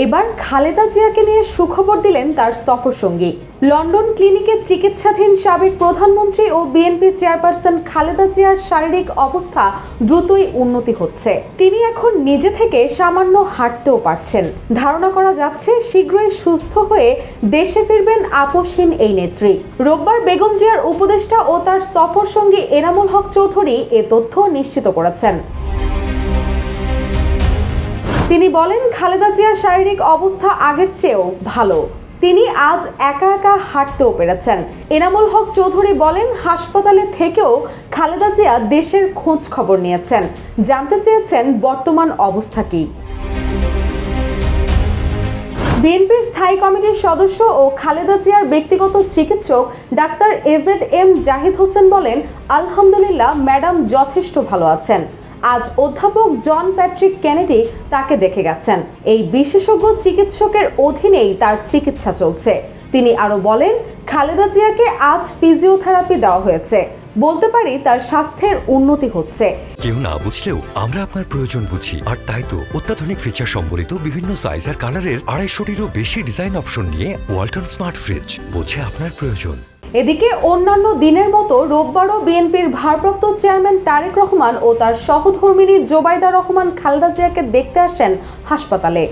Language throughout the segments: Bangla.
এবার খালেদা জিয়াকে নিয়ে সুখবর দিলেন তার সফরসঙ্গী। লন্ডন ক্লিনিকে চিকিৎসাধীন সাবেক প্রধানমন্ত্রী ও বিএনপি চেয়ারপারসন খালেদা জিয়ার শারীরিক অবস্থা দ্রুতই উন্নতি হচ্ছে। তিনি এখন নিজে থেকে সামান্য হাঁটতেও পারছেন। ধারণা করা যাচ্ছে শীঘ্রই সুস্থ হয়ে দেশে ফিরবেন আপসহীন এই নেত্রী। রোববার বেগম জিয়ার উপদেষ্টা ও তার সফরসঙ্গী এনামুল হক চৌধুরী এ তথ্য নিশ্চিত করেছেন। তিনি বলেন, খালেদা জিয়ার শারীরিক অবস্থা আগের চেয়েও ভালো। তিনি আজ একা একা হাঁটতেও পেরেছেন। এনামুল হক চৌধুরী বলেন, হাসপাতালে থেকেও খালেদা জিয়া দেশের খোঁজ খবর নিয়েছেন, জানতে চেয়েছেন বর্তমান অবস্থা কি। বিএনপির স্থায়ী কমিটির সদস্য ও খালেদা জিয়ার ব্যক্তিগত চিকিৎসক ডাক্তার এজেড-এম জাহিদ হোসেন বলেন, আলহামদুলিল্লাহ ম্যাডাম যথেষ্ট ভালো আছেন। আজ অধ্যাপক জন প্যাট্রিক কেনেডি তাকে দেখে গেছেন। এই বিশেষজ্ঞ চিকিৎসকের অধীনেই তার চিকিৎসা চলছে। তিনি আরো বলেন, খালেদা জিয়াকে আজ ফিজিওথেরাপি দেওয়া হয়েছে। বলতে পারি তার স্বাস্থ্যের উন্নতি হচ্ছে। কেউ না বুঝলেও আমরা আপনার প্রয়োজন বুঝি, আর তাই তো অত্যাধুনিক ফিচার সম্বলিত বিভিন্ন সাইজ আর কালারের 250-টিরও বেশি ডিজাইন অপশন নিয়ে ওয়ালটন স্মার্ট ফ্রিজ বোঝে আপনার প্রয়োজন। এদিকে অন্যান্য দিনের মতো রোববারও বিএনপির ভারপ্রাপ্ত চেয়ারম্যান তারেক রহমান ও তার সহধর্মিণী জোবাইদা রহমান খালেদা জিয়াকে দেখতে আসেন হাসপাতালে।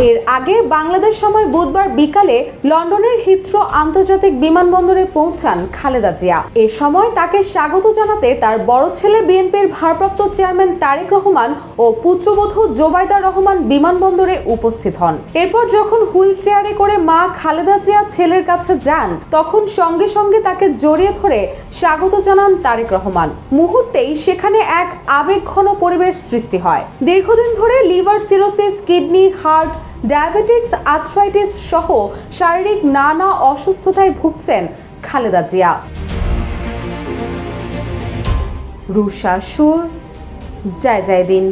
এর আগে বাংলাদেশ সময় বুধবার বিকালে লন্ডনের হিথ্রো আন্তর্জাতিক বিমানবন্দরে পৌঁছান খালেদা জিয়া। এ সময় তাকে স্বাগত জানাতে তার বড় ছেলে বিএনপির ভারপ্রাপ্ত চেয়ারম্যান তারেক রহমান ও পুত্রবধূ জোবাইদা রহমান বিমানবন্দরে উপস্থিত হন। এরপর যখন হুইল চেয়ারে করে মা খালেদা জিয়া ছেলের কাছে যান, তখন সঙ্গে সঙ্গে তাকে জড়িয়ে ধরে স্বাগত জানান তারেক রহমান। মুহূর্তেই সেখানে এক আবেগঘন পরিবেশ সৃষ্টি হয়। দীর্ঘদিন ধরে liver cirrhosis, kidney, heart, diabetics, arthritis সহ শারীরিক নানা অসুস্থতায় ভুগছেন খালেদা জিয়া। রুশা সুর, জয় জয় দিন।